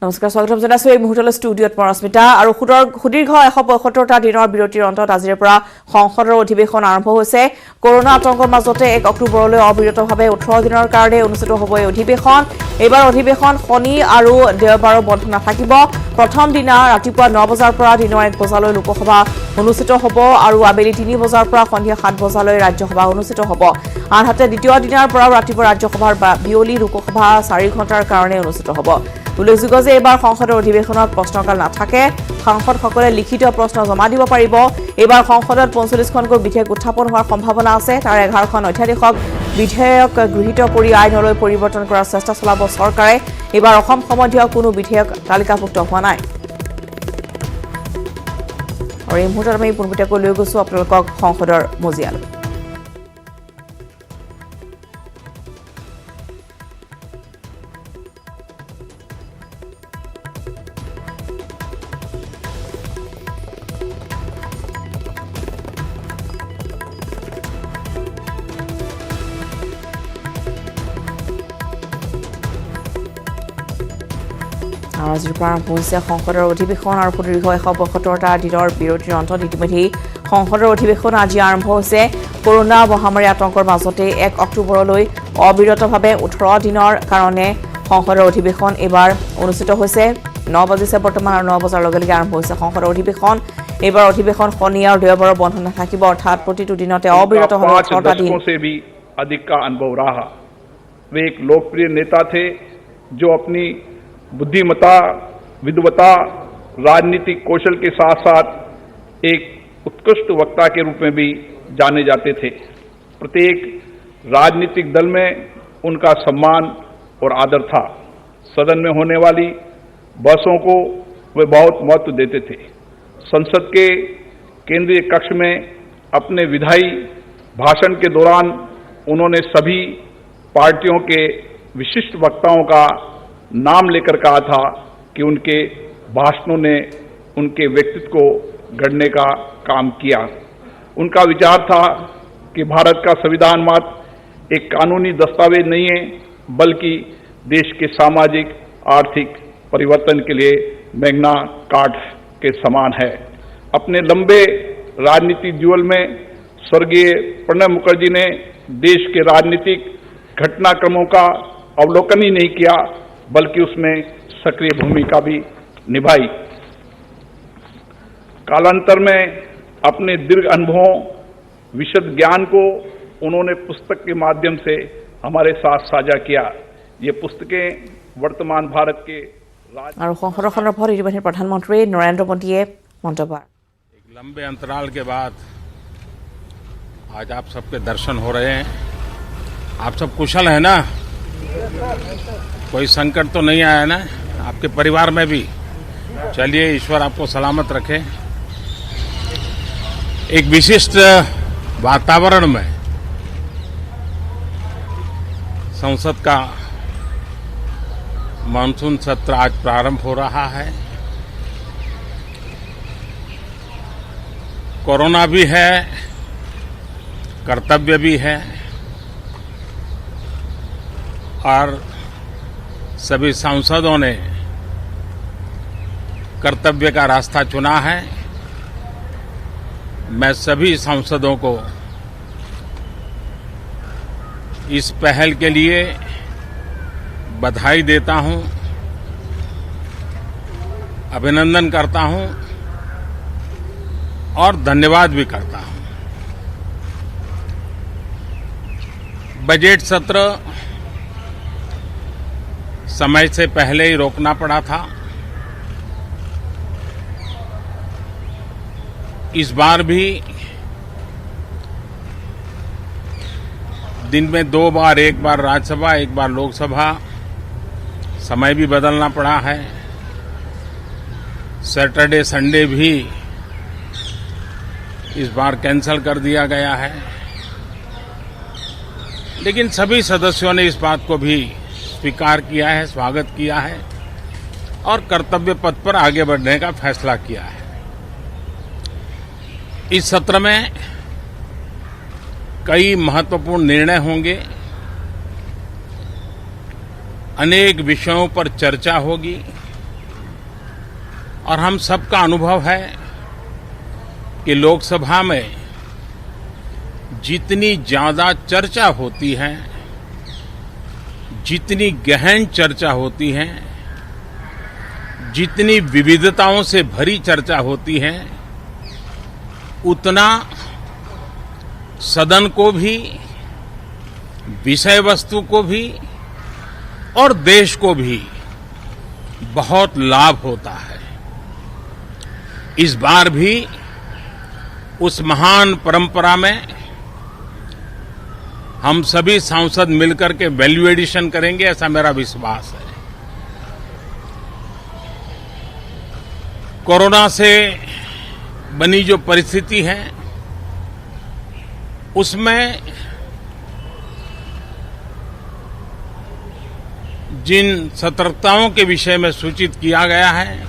নমস্কাৰ স্বাগতম জনাইছো এই মুহূৰ্তলৈ ষ্টুডিঅ'ত পৰস্মিতা আৰু সুদীৰ্ঘ 175টা দিনৰ বিৰতিৰ অন্তত আজিৰ পৰা সংসদৰ অধিৱেশন আৰম্ভ হৈছে কৰোনা আতংকৰ মাজতে 1 অক্টোবৰলৈ অবিৰতভাৱে 18 দিনৰ কাৰণে অনুষ্ঠিত হ'ব এই অধিৱেশন এইবাৰ অধিৱেশন শনি আৰু দেওবাৰৰ বন্ধ নাথাকিব প্ৰথম দিনা ৰাতিপুৱা 9 বজাৰ পৰা দিনৰ 1 বজালৈ লোকসভা অনুষ্ঠিত হ'ব আৰু আবেলি 3 বজাৰ পৰা সন্ধিয়া 7 বজালৈ ৰাজ্যসভা অনুষ্ঠিত হ'ব আনহাতে দ্বিতীয় দিনৰ পৰা ৰাতিপুৱা ৰাজ্যসভাৰ বিয়লি লোকসভা 4 ঘণ্টাৰ কাৰণে অনুষ্ঠিত হ'ব উল্লেখযোগ্য যে এবাৰ সংসদৰ অধিৱেশনত প্ৰশ্নকাল নাথাকে সাংসদসকলে লিখিত প্ৰশ্ন জমা দিব পাৰিব এবাৰ সংসদত 45খনকৈ বিধেয়ক উত্থাপন হোৱাৰ সম্ভাৱনা আছে তাৰ 11খন অধ্যাদেশক বিধেয়ক গৃহীত কৰি আইনলৈ পৰিৱৰ্তন কৰাৰ চেষ্টা চলাব চৰকাৰে এবাৰ অসম সম্বন্ধীয় কোনো বিধেয়ক তালিকাভুক্ত হোৱা নাই আৰু এই মুহূৰ্তত আমি পুনপটীয়াকৈ লৈ গৈছো আপোনালোকক সংসদৰ মজিয়ালৈ আজিৰ পৰা আৰম্ভ হৈছে সংসদৰ অধিৱেশন আৰু সুদীৰ্ঘ 175টা দিনৰ বিৰতিৰ অন্তত ইতিমধ্যে সংসদৰ অধিৱেশন আজি আৰম্ভ হৈছে কৰোনা মহামাৰী আতংকৰ মাজতে 1 অক্টোবৰলৈ অবিৰতভাৱে 18 দিনৰ কাৰণে সংসদৰ অধিৱেশন এবাৰ অনুষ্ঠিত হৈছে 9 বাজিছে বৰ্তমান আৰু 9 বজাৰ লগে লগে আৰম্ভ হৈছে সংসদৰ অধিৱেশন এবাৰ অধিৱেশন শনি আৰু দেওবাৰৰ বন্ধ নাথাকিব অৰ্থাৎ প্ৰতিটো দিনতে অবিৰতভাৱে 18টা দিন से भी अधिक का अनुभव रहा वे एक लोकप्रिय नेता थे जो अपनी बुद्धिमत्ता विद्वता राजनीतिक कौशल के साथ साथ एक उत्कृष्ट वक्ता के रूप में भी जाने जाते थे प्रत्येक राजनीतिक दल में उनका सम्मान और आदर था सदन में होने वाली बहसों को वे बहुत महत्व देते थे संसद के केंद्रीय कक्ष में अपने विधायी भाषण के दौरान उन्होंने सभी पार्टियों के विशिष्ट वक्ताओं का नाम लेकर कहा था कि उनके भाषणों ने उनके व्यक्तित्व को गढ़ने का काम किया उनका विचार था कि भारत का संविधान मात्र एक कानूनी दस्तावेज नहीं है बल्कि देश के सामाजिक आर्थिक परिवर्तन के लिए मैग्ना कार्टा के समान है अपने लंबे राजनीतिक जीवन में स्वर्गीय प्रणब मुखर्जी ने देश के राजनीतिक घटनाक्रमों का अवलोकन ही नहीं किया बल्कि उसमें सक्रिय भूमिका भी निभाई कालांतर में अपने दीर्घ अनुभवों विशद ज्ञान को उन्होंने पुस्तक के माध्यम से हमारे साथ साझा किया ये पुस्तकें वर्तमान भारत के और সংসদৰ পৰা ইতিমধ্যে প্ৰধানমন্ত্ৰী নৰেন্দ্ৰ মোদীয়ে মন্তব্য एक लंबे अंतराल के बाद आज आप सबके दर्शन हो रहे हैं आप सब कुशल हैं ना कोई संकट तो नहीं आया ना आपके परिवार में भी चलिए ईश्वर आपको सलामत रखे एक विशिष्ट वातावरण में संसद का मानसून सत्र आज प्रारंभ हो रहा है कोरोना भी है कर्तव्य भी है और सभी सांसदों ने कर्तव्य का रास्ता चुना है मैं सभी सांसदों को इस पहल के लिए बधाई देता हूं अभिनंदन करता हूं और धन्यवाद भी करता हूं बजट सत्र समय से पहले ही रोकना पड़ा था इस बार भी दिन में 2 बार एक बार राज्यसभा एक बार लोकसभा समय भी बदलना पड़ा है सैटरडे संडे भी इस बार कैंसिल कर दिया गया है लेकिन सभी सदस्यों ने इस बात को भी स्वीकार किया है स्वागत किया है और कर्तव्य पथ पर आगे बढ़ने का फैसला किया है इस सत्र में कई महत्वपूर्ण निर्णय होंगे अनेक विषयों पर चर्चा होगी। और हम सबका अनुभव है कि लोकसभा में जितनी ज्यादा चर्चा होती है, जितनी गहन चर्चा होती है, जितनी विविधताओं से भरी चर्चा होती है, उतना सदन को भी, विषय वस्तु को भी और देश को भी बहुत लाभ होता है। इस बार भी उस महान परंपरा में हम सभी सांसद मिलकर के वैल्यू एडिशन करेंगे, ऐसा मेरा विश्वास है। कोरोना से बनी जो परिस्थिति है, उसमें जिन सतर्कताओं के विषय में सूचित किया गया है,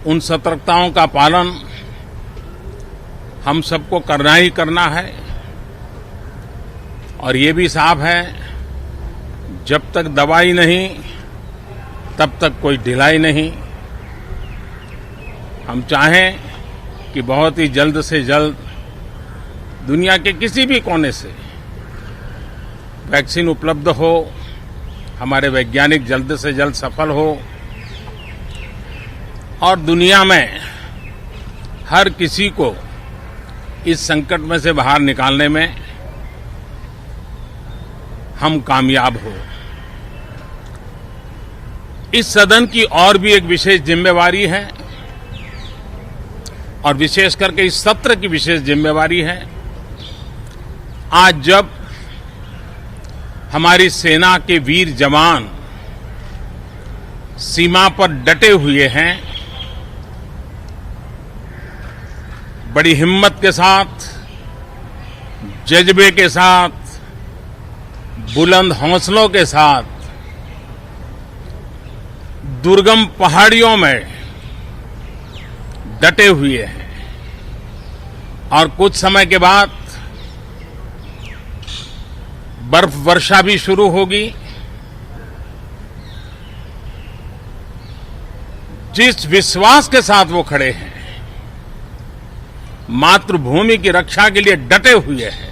उन सतर्कताओं का पालन हम सबको करना ही करना है। और ये भी साफ है, जब तक दवाई नहीं तब तक कोई ढिलाई नहीं। हम चाहें कि बहुत ही जल्द से जल्द दुनिया के किसी भी कोने से वैक्सीन उपलब्ध हो, हमारे वैज्ञानिक जल्द से जल्द सफल हो और दुनिया में हर किसी को इस संकट में से बाहर निकालने में हम कामयाब हो। इस सदन की और भी एक विशेष जिम्मेवारी है और विशेष करके इस सत्र की विशेष जिम्मेवारी है। आज जब हमारी सेना के वीर जवान सीमा पर डटे हुए हैं, बड़ी हिम्मत के साथ, जज्बे के साथ, बुलंद हौसलों के साथ दुर्गम पहाड़ियों में डटे हुए हैं और कुछ समय के बाद बर्फ वर्षा भी शुरू होगी। जिस विश्वास के साथ वो खड़े हैं, मातृभूमि की रक्षा के लिए डटे हुए हैं,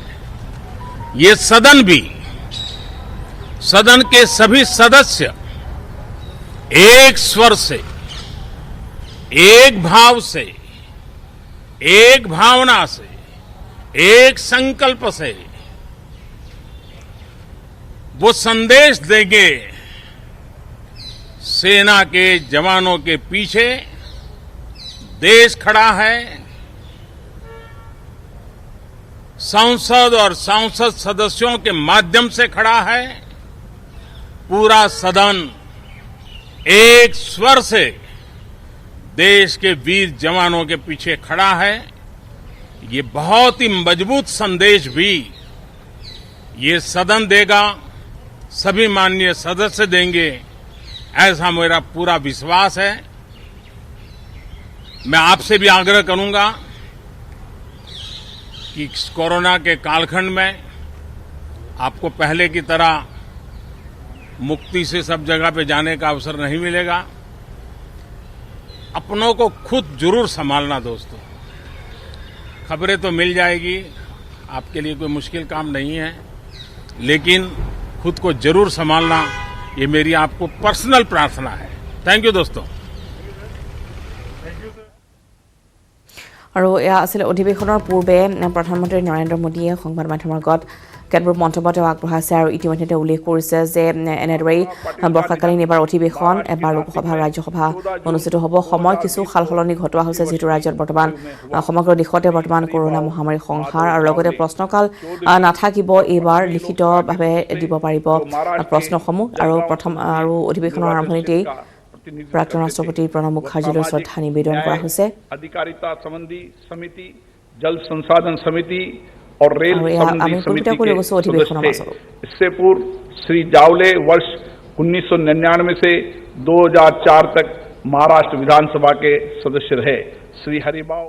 ये सदन भी, सदन के सभी सदस्य एक स्वर से, एक भाव से, एक भावना से, एक संकल्प से वो संदेश देंगे, सेना के जवानों के पीछे देश खड़ा है, संसद और सांसद सदस्यों के माध्यम से खड़ा है, पूरा सदन एक स्वर से देश के वीर जवानों के पीछे खड़ा है। ये बहुत ही मजबूत संदेश भी ये सदन देगा, सभी माननीय सदस्य देंगे, ऐसा मेरा पूरा विश्वास है। मैं आपसे भी आग्रह करूंगा कि कोरोना के कालखंड में आपको पहले की तरह मुक्ति से सब जगह पे जाने का अवसर नहीं मिलेगा। अपनों को खुद जरूर संभालना दोस्तों। खबरें तो मिल जाएगी, आपके लिए कोई मुश्किल काम नहीं है, लेकिन खुद को जरूर संभालना, ये मेरी आपको पर्सनल प्रार्थना है। थैंक यू दोस्तों। আৰু এয়া আছিল অধিৱেশনৰ পূৰ্বে প্ৰধানমন্ত্ৰী নৰেন্দ্ৰ মোদীয়ে সংবাদ মাধ্যমৰ আগত কেতবোৰ মন্তব্য তেওঁ আগবঢ়াইছে আৰু ইতিমধ্যে তেওঁ উল্লেখ কৰিছে যে এনেদৰেই বৰ্ষাকালীন এবাৰ অধিৱেশন এবাৰ লোকসভা ৰাজ্যসভা অনুষ্ঠিত হ'ব। সময় কিছু সালসলনি ঘটোৱা হৈছে, যিহেতু ৰাজ্যত বৰ্তমান সমগ্ৰ দেশতে বৰ্তমান কৰোনা মহামাৰীৰ সংহাৰ আৰু লগতে প্ৰশ্নকাল নাথাকিব। এইবাৰ লিখিতভাৱে দিব পাৰিব প্ৰশ্নসমূহ আৰু প্ৰথম আৰু অধিৱেশনৰ আৰম্ভণিতেই प्राक्तन राष्ट्रपति प्रणब मुखर्जी श्रद्धा निवेदन करा हुआ। अधिकारिता संबंधी समिति, जल संसाधन समिति और रेल संबंधी समिति के सदस्य। इससे पूर्व श्री जावले वर्ष 1999 से 2004 तक महाराष्ट्र विधानसभा के सदस्य रहे। श्री हरिबाव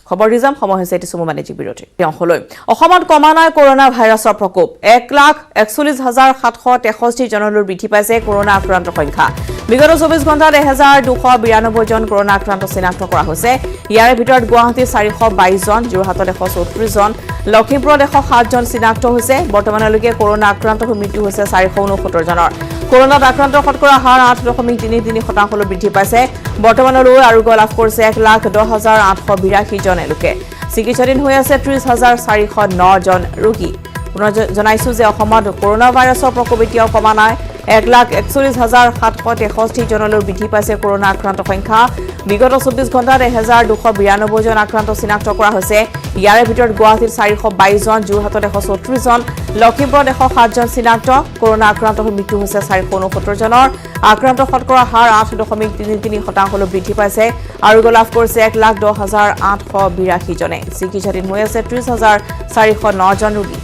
खबर रिजाम समय হৈছে এটি চমু বাণিজ্যিক বিৰতি। অংশলৈ অসমত কমা নাই কৰোনা ভাইৰাছৰ প্ৰকোপ। 1,41,763 জনলৈ বৃদ্ধি পাইছে কৰোনা আক্ৰান্তৰ সংখ্যা। বিগত 24 ঘণ্টাত 1292 জন কৰোনা আক্ৰান্ত চিনাক্ত কৰা হৈছে। ইয়াৰে ভিতৰত গুৱাহাটীত 422 জন, যোৰহাটত 134 জন, লখিমপুৰত 107 জন চিনাক্ত হৈছে। বৰ্তমানলৈকে কৰোনা আক্ৰান্ত হৈ মৃত্যু হৈছে 469 জনৰ। কৰোনাত আক্ৰান্তৰ শতকৰা হাৰ 8.33% বৃদ্ধি পাইছে। বৰ্তমানলৈ আৰোগ্য লাভ কৰিছে 1,10,882 জন লোকে। চিকিৎসাধীন হৈ আছে 30,409 জন ৰোগী। পুনৰ জনাইছো যে অসমত কৰোনা ভাইৰাছৰ প্ৰকোপ এতিয়াও কমা নাই। 1,41,763 জনলৈ বৃদ্ধি পাইছে কৰোনা আক্ৰান্ত সংখ্যা। বিগত 24 ঘণ্টাত 1,292 জন আক্ৰান্ত চিনাক্ত কৰা হৈছে। ইয়াৰে ভিতৰত গুৱাহাটীত 422 জন, যোৰহাটত 134 জন, লখিমপুৰত 107 জন চিনাক্ত। কৰোনা আক্ৰান্ত হৈ মৃত্যু হৈছে 469 জনৰ। আক্ৰান্ত শতকৰা হাৰ 8.33% বৃদ্ধি পাইছে। আৰোগ্য লাভ কৰিছে 1,10,882 জনে। চিকিৎসাধীন হৈ আছে 30,409 জন ৰোগী।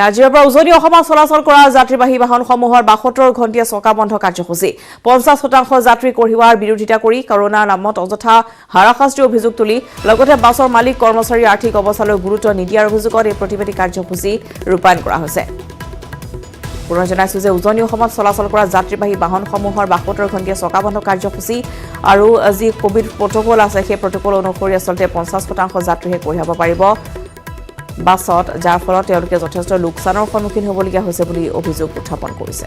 আজিৰ পৰা উজনি অসমত চলাচল কৰা যাত্ৰীবাহী বাহনসমূহৰ 72 ঘণ্টীয়া চকা বন্ধ কাৰ্যসূচী। 50% যাত্ৰী কঢ়িওৱাৰ বিৰোধিতা কৰি কৰোনাৰ নামত অযথা হাৰাশাস্তিৰ অভিযোগ তুলি লগতে বাছৰ মালিক কৰ্মচাৰীৰ আৰ্থিক অৱস্থালৈ গুৰুত্ব নিদিয়াৰ অভিযোগত এই প্ৰতিবাদী কাৰ্যসূচী ৰূপায়ণ কৰা হৈছে। পুনৰ জনাইছো যে উজনি অসমত চলাচল কৰা যাত্ৰীবাহী বাহনসমূহৰ 72 ঘণ্টীয়া চকা বন্ধ কাৰ্যসূচী আৰু যি কোভিড প্ৰটকল আছে সেই প্ৰটকল অনুসৰি আচলতে 50% যাত্ৰীহে কঢ়িয়াব পাৰিব বাছত, যাৰ ফলত তেওঁলোকে যথেষ্ট লোকচানৰ সন্মুখীন হ'বলগীয়া হৈছে বুলি অভিযোগ উত্থাপন কৰিছে।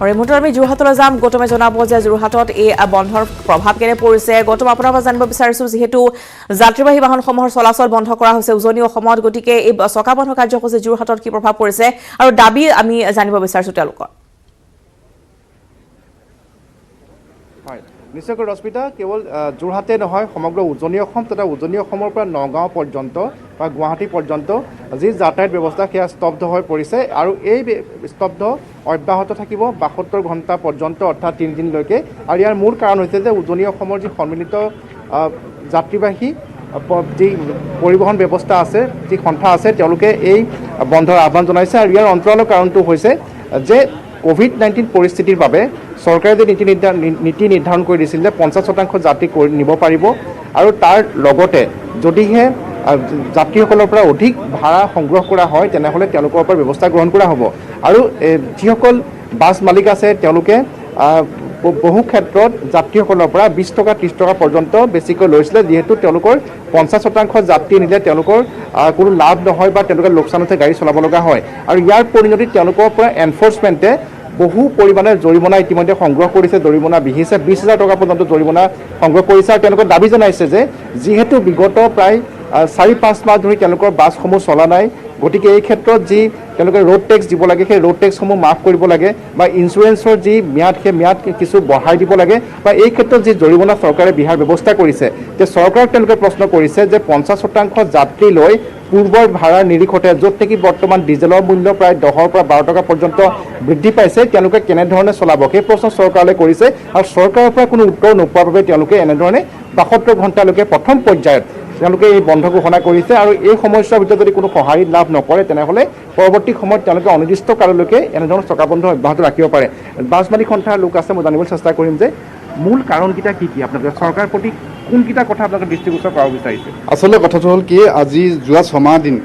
আৰু এই মুহূৰ্তত আমি যোৰহাটলৈ যাম। গৌতমে জনাব যে যোৰহাটত এই বন্ধৰ প্ৰভাৱ কেনে পৰিছে। গৌতম, আপোনাৰ পৰা জানিব বিচাৰিছোঁ, যিহেতু যাত্ৰীবাহী বাহনসমূহৰ চলাচল বন্ধ কৰা হৈছে উজনি অসমত, গতিকে এই চকা বন্ধ কাৰ্যসূচী যোৰহাটত কি প্ৰভাৱ পৰিছে আৰু দাবী আমি জানিব বিচাৰিছোঁ তেওঁলোকৰ। হয়, নিশ্চয়কৈ ৰশ্মিতা, কেৱল যোৰহাটে নহয় সমগ্ৰ উজনি অসম তথা উজনি অসমৰ পৰা নগাঁও পৰ্যন্ত বা গুৱাহাটী পৰ্যন্ত যি যাতায়াত ব্যৱস্থা সেয়া স্তব্ধ হৈ পৰিছে আৰু এই স্তব্ধ অব্যাহত থাকিব 72 ঘণ্টা পৰ্যন্ত, অৰ্থাৎ 3 দিনলৈকে। আৰু ইয়াৰ মূল কাৰণ হৈছে যে উজনি অসমৰ যি সন্মিলিত যাত্ৰীবাহী যি পৰিবহণ ব্যৱস্থা আছে, যি সন্থা আছে, তেওঁলোকে এই বন্ধৰ আহ্বান জনাইছে। আৰু ইয়াৰ অন্তৰালৰ কাৰণটো হৈছে যে কোভিড-19 পৰিস্থিতিৰ বাবে চৰকাৰে যে নীতি নিৰ্ধাৰণ কৰি দিছিল যে 50% যাত্ৰী নিব পাৰিব আৰু তাৰ লগতে যদিহে যাত্ৰীসকলৰ পৰা অধিক ভাড়া সংগ্ৰহ কৰা হয় তেনেহ'লে তেওঁলোকৰ পৰা ব্যৱস্থা গ্ৰহণ কৰা হ'ব। আৰু যিসকল বাছ মালিক আছে তেওঁলোকে বহু ক্ষেত্ৰত যাত্ৰীসকলৰ পৰা 20 টকা 30 টকা পৰ্যন্ত বেছিকৈ লৈছিলে, যিহেতু তেওঁলোকৰ 50% যাত্ৰী নিলে তেওঁলোকৰ কোনো লাভ নহয় বা তেওঁলোকে লোকচানতে গাড়ী চলাব লগা হয়। আৰু ইয়াৰ পৰিণতিত তেওঁলোকৰ পৰা এনফৰ্চমেণ্টে বহু পৰিমাণে জৰিমনা ইতিমধ্যে সংগ্ৰহ কৰিছে, জৰিমনা বিহিছে, 20,000 টকা পৰ্যন্ত জৰিমনা সংগ্ৰহ কৰিছে। আৰু তেওঁলোকে দাবী জনাইছে যে যিহেতু বিগত প্ৰায় 4-5 মাহ ধৰি তেওঁলোকৰ বাছসমূহ চলা নাই, গতিকে এই ক্ষেত্ৰত যি তেওঁলোকে ৰোড টেক্স দিব লাগে সেই ৰোড টেক্সসমূহ মাফ কৰিব লাগে বা ইঞ্চুৰেঞ্চৰ যি ম্যাদ সেই ম্যাদ কিছু বঢ়াই দিব লাগে বা এই ক্ষেত্ৰত যি জৰিমনা চৰকাৰে বিহাৰ ব্যৱস্থা কৰিছে, যে চৰকাৰক তেওঁলোকে প্ৰশ্ন কৰিছে যে 50% যাত্ৰী লৈ পূৰ্বৰ ভাড়াৰ নিৰিখতে য'ত নেকি বৰ্তমান ডিজেলৰ মূল্য প্ৰায় 10 পৰা 12 টকা পৰ্যন্ত বৃদ্ধি পাইছে, তেওঁলোকে কেনেধৰণে চলাব সেই প্ৰশ্ন চৰকাৰলৈ কৰিছে। আৰু চৰকাৰৰ পৰা কোনো উত্তৰ নোপোৱাৰ বাবে তেওঁলোকে এনেধৰণে 72 ঘণ্টালৈকে প্ৰথম পৰ্যায়ত তেওঁলোকে এই বন্ধ ঘোষণা কৰিছে। আৰু এই সময়ছোৱাৰ ভিতৰত যদি কোনো সঁহাৰি লাভ নকৰে তেনেহ'লে পৰৱৰ্তী সময়ত তেওঁলোকে অনিৰ্দিষ্ট কাললৈকে এনেধৰণৰ চকা বন্ধ অব্যাহত ৰাখিব পাৰে। বাছ মালিক সন্থাৰ লোক আছে, মই জানিবলৈ চেষ্টা কৰিম যে মূল কাৰণকেইটা কি কি, আপোনালোকে চৰকাৰৰ প্ৰতি কোনকেইটা কথা আপোনালোকে দৃষ্টিগোচৰ কৰাব বিচাৰিছে? আচলতে কথাটো হ'ল কি, আজি যোৱা 6 মাহ দিন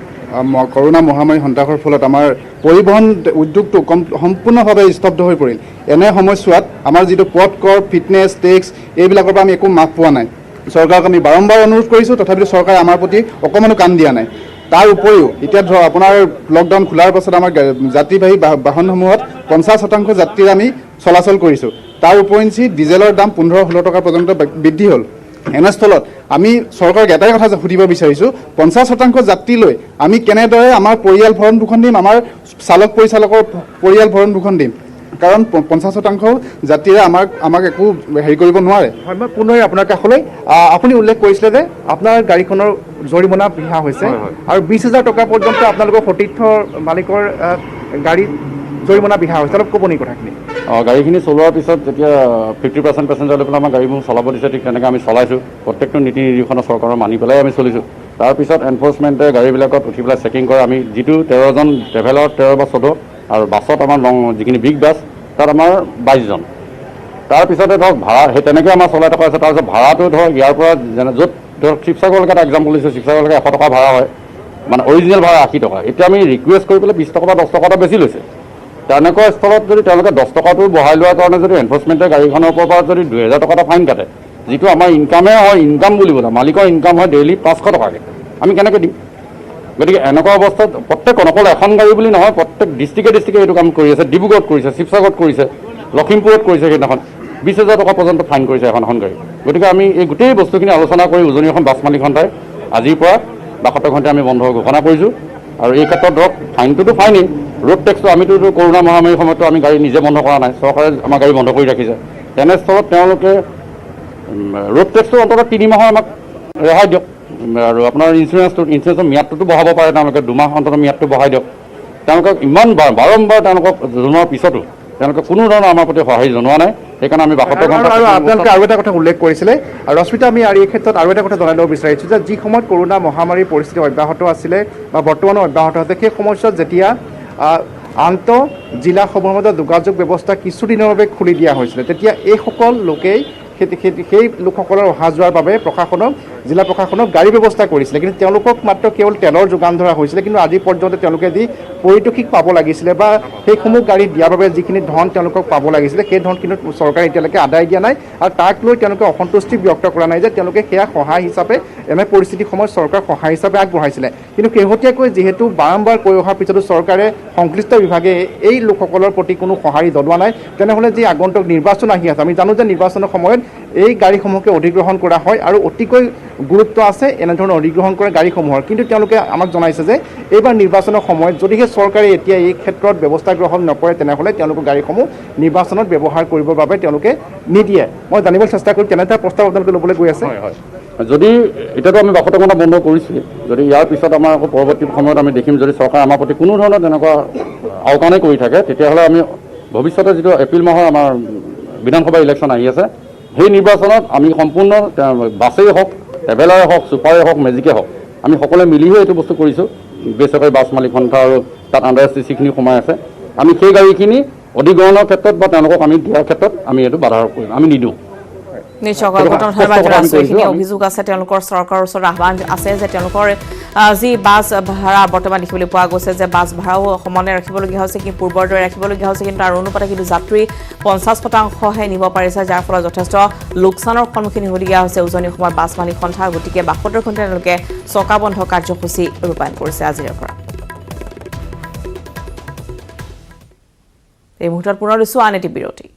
কৰোনা মহামাৰী সন্ত্ৰাসৰ ফলত আমাৰ পৰিবহণ উদ্যোগটো সম্পূৰ্ণভাৱে স্তব্ধ হৈ পৰিল। এনে সময়ছোৱাত আমাৰ যিটো পথ কৰ, ফিটনেছ টেক্স এইবিলাকৰ পৰা আমি একো মাফ পোৱা নাই। চৰকাৰক আমি বাৰম্বাৰ অনুৰোধ কৰিছোঁ, তথাপিতো চৰকাৰে আমাৰ প্ৰতি অকণমানো কাণ দিয়া নাই। তাৰ উপৰিও এতিয়া ধৰক আপোনাৰ লকডাউন খোলাৰ পাছত আমাৰ যাত্ৰীবাহী বাহনসমূহত 50% যাত্ৰী আমি চলাচল কৰিছোঁ। তাৰ উপৰিঞ্চি ডিজেলৰ দাম 15-16 টকা পৰ্যন্ত বৃদ্ধি হ'ল। এনেস্থলত আমি চৰকাৰক এটাই কথা সুধিব বিচাৰিছোঁ, 50% যাত্ৰী লৈ আমি কেনেদৰে আমাৰ পৰিয়াল ভৰণ পোষণ দিম, আমাৰ চালক পৰিচালকৰ পৰিয়াল ভৰণ পোষণ দিম? কাৰণ 50% যাত্ৰীৰে আমাক একো হেৰি কৰিব নোৱাৰে। হয়, মই পুনৰ আপোনাৰ কাষলৈ, আপুনি উল্লেখ কৰিছিলে যে আপোনাৰ গাড়ীখনৰ জৰিমনা বিহা হৈছে আৰু 20,000 টকা পৰ্যন্ত আপোনালোকৰ সতীৰ্থ মালিকৰ গাড়ীত জৰিমনা বিহা হৈছে, অলপ ক'ব নেকি কথাখিনি? গাড়ীখিনি চলোৱাৰ পিছত যেতিয়া 50% পেচেঞ্জাৰ লৈ পেলাই আমাৰ গাড়ীবোৰ চলাব দিছে, ঠিক তেনেকৈ আমি চলাইছোঁ। প্ৰত্যেকটো নীতি নিৰ্দেশনা চৰকাৰৰ মানি পেলাই আমি চলিছোঁ। তাৰপিছত এনফৰ্চমেণ্টে গাড়ীবিলাকত উঠি পেলাই চেকিং কৰে। আমি যিটো 13জন ট্ৰেভেলাৰ 13 বা 14 আৰু বাছত আমাৰ যিখিনি বিগ বাছ তাত আমাৰ 22 জন। তাৰপিছতে ধৰক ভাড়া সেই তেনেকৈ আমাৰ চলাই থকা আছে। তাৰপিছত ভাড়াটো ধৰক ইয়াৰ পৰা যেনে য'ত ধৰক শিৱসাগৰলৈকে এটা এক্সাম্পল দিছোঁ, শিৱসাগৰলৈকে 100 টকা ভাড়া হয়, মানে অৰিজিনেল ভাড়া 80 টকা। এতিয়া আমি ৰিকুৱেষ্ট কৰি পেলাই 20 টকা বা 10 টকা এটা বেছি লৈছে। তেনেকুৱা স্থলত যদি তেওঁলোকে 10 টকাটো বঢ়াই লোৱাৰ কাৰণে যদি এনফৰ্চমেণ্টে গাড়ীখনৰ ওপৰৰ পৰা যদি 2000 টকা এটা ফাইন কাটে, যিটো আমাৰ ইনকামে হয়, ইনকাম বুলিবলৈ মালিকৰ ইনকাম হয় ডেইলি 500 টকাকৈ, আমি কেনেকৈ দিম? গতিকে এনেকুৱা অৱস্থাত প্ৰত্যেক অকল এখন গাড়ী বুলি নহয়, প্ৰত্যেক ডিষ্ট্ৰিক্টে এইটো কাম কৰি আছে। ডিব্ৰুগড়ত কৰিছে, শিৱসাগৰত কৰিছে, লখিমপুৰত কৰিছে, সেইদিনাখন 20,000 টকা পৰ্যন্ত ফাইন কৰিছে এখন গাড়ী। গতিকে আমি এই গোটেই বস্তুখিনি আলোচনা কৰি উজনি অসম বাছ মালিক সন্থাই আজিৰ পৰা 72 ঘণ্টা আমি বন্ধ ঘোষণা কৰিছোঁ। আৰু এই ক্ষেত্ৰত ধৰক ফাইনটোতো ফাইনেই, ৰোড টেক্সটো আমিতো কৰোণা মহামাৰীৰ সময়তো আমি গাড়ী নিজে বন্ধ কৰা নাই, চৰকাৰে আমাৰ গাড়ী বন্ধ কৰি ৰাখিছে। তেনেস্থলত তেওঁলোকে ৰোড টেক্সটো অন্ততঃ 3 মাহৰ আমাক ৰেহাই দিয়ক। আৰু আপোনাৰ ইঞ্চুৰেঞ্চৰ ম্যাদটোতো বঢ়াব পাৰে, তেওঁলোকে 2 মাহ অন্ততঃ ম্যাদটো বঢ়াই দিয়ক। তেওঁলোকক ইমান বাৰম্বাৰ তেওঁলোকক জনোৱাৰ পিছতো তেওঁলোকে কোনো ধৰণৰ আমাৰ প্ৰতি সঁহাৰি জনোৱা নাই। সেইকাৰণে আমি 72 ঘণ্টা। আৰু আপোনালোকে আৰু এটা কথা উল্লেখ কৰিছিলে, আৰু ৰশ্মিতা, আমি আৰু এই ক্ষেত্ৰত আৰু এটা কথা জনাই ল'ব বিচাৰিছোঁ যে যি সময়ত কৰোণা মহামাৰীৰ পৰিস্থিতি অব্যাহত আছিলে বা বৰ্তমানো অব্যাহত আছে, সেই সময়ছোৱাত যেতিয়া আন্তঃ জিলাসমূহৰ মাজত যোগাযোগ ব্যৱস্থা কিছুদিনৰ বাবে খুলি দিয়া হৈছিলে, তেতিয়া এইসকল লোকেই সেই লোকসকলৰ অহা যোৱাৰ বাবে জিলা প্ৰশাসনক গাড়ী ব্যৱস্থা কৰিছিলে। কিন্তু তেওঁলোকক মাত্ৰ কেৱল তেলৰ যোগান ধৰা হৈছিলে। কিন্তু আজি পৰ্যন্ত তেওঁলোকে যি পাৰিতোষিক পাব লাগিছিলে বা সেইসমূহ গাড়ী দিয়াৰ বাবে যিখিনি ধন তেওঁলোকক পাব লাগিছিলে, সেই ধন কিন্তু চৰকাৰে এতিয়ালৈকে আদায় দিয়া নাই। আৰু তাক লৈ তেওঁলোকে অসন্তুষ্টি ব্যক্ত কৰা নাই যে তেওঁলোকে সেয়া সহায় হিচাপে, এনে পৰিস্থিতিৰ সময়ত চৰকাৰ সহায় হিচাপে আগবঢ়াইছিলে। কিন্তু শেহতীয়াকৈ যিহেতু বাৰম্বাৰ কৈ অহাৰ পিছতো চৰকাৰে সংশ্লিষ্ট বিভাগে এই লোকসকলৰ প্ৰতি কোনো সঁহাৰি জনোৱা নাই, তেনেহ'লে যি আগন্তুক নিৰ্বাচন আহি আছে, আমি জানো যে নিৰ্বাচনৰ সময়ত এই গাড়ীসমূহকে অধিগ্ৰহণ কৰা হয় আৰু অতিকৈ গুৰুত্ব আছে এনেধৰণৰ অধিগ্ৰহণ কৰা গাড়ীসমূহৰ। কিন্তু তেওঁলোকে আমাক জনাইছে যে এইবাৰ নিৰ্বাচনৰ সময়ত যদিহে চৰকাৰে এতিয়া এই ক্ষেত্ৰত ব্যৱস্থা গ্ৰহণ নকৰে, তেনেহ'লে তেওঁলোকৰ গাড়ীসমূহ নিৰ্বাচনত ব্যৱহাৰ কৰিবৰ বাবে তেওঁলোকে নিদিয়ে। মই জানিবলৈ চেষ্টা কৰিম কেনে এটা প্ৰস্তাৱ আপোনালোকে ল'বলৈ গৈ আছে। হয়, যদি এতিয়াতো আমি 72 ঘণ্টা বন্ধ কৰিছোঁৱেই, যদি ইয়াৰ পিছত আমাৰ আকৌ পৰৱৰ্তী সময়ত আমি দেখিম যদি চৰকাৰে আমাৰ প্ৰতি কোনো ধৰণৰ তেনেকুৱা আওকাণে কৰি থাকে, তেতিয়াহ'লে আমি ভৱিষ্যতে যিটো এপ্ৰিল মাহৰ আমাৰ বিধানসভা ইলেকশ্যন আহি আছে, সেই নিৰ্বাচনত আমি সম্পূৰ্ণ বাছেই হওক, ট্ৰেভেলাৰে হওক, ছুপাৰে হওক, মেজিকে হওক, আমি সকলোৱে মিলিহে এইটো বস্তু কৰিছোঁ। বেচৰকাৰী বাছ মালিক সন্থা আৰু তাত আণ্ডাৰ এছ টি চিখিনি সোমাই আছে। আমি সেই গাড়ীখিনি অধিগ্ৰহণৰ ক্ষেত্ৰত বা তেওঁলোকক আমি দিয়াৰ ক্ষেত্ৰত আমি এইটো বাধা কৰিম, আমি নিদিওঁ। নিশ্চয় যিখিনি অভিযোগ আছে তেওঁলোকৰ চৰকাৰৰ ওচৰত আহ্বান আছে যে তেওঁলোকৰ যি বাছ ভাড়া বৰ্তমান দেখিবলৈ পোৱা গৈছে যে বাছ ভাড়াও সমানে ৰাখিবলগীয়া হৈছে, কিন্তু পূৰ্বৰ দৰে ৰাখিবলগীয়া হৈছে, কিন্তু তাৰ অনুপাতে কিন্তু যাত্ৰী 50% নিব পাৰিছে, যাৰ ফলত যথেষ্ট লোকচানৰ সন্মুখীন হ'বলগীয়া হৈছে উজনি অসমৰ বাছ মালিক সন্থা। গতিকে 72 ঘণ্টা তেওঁলোকে চকাবন্ধ কাৰ্যসূচী ৰূপায়ণ কৰিছে আজিৰে পৰা। এই মুহূৰ্তত পুনৰ দিছোঁ আন এটি বিৰতি।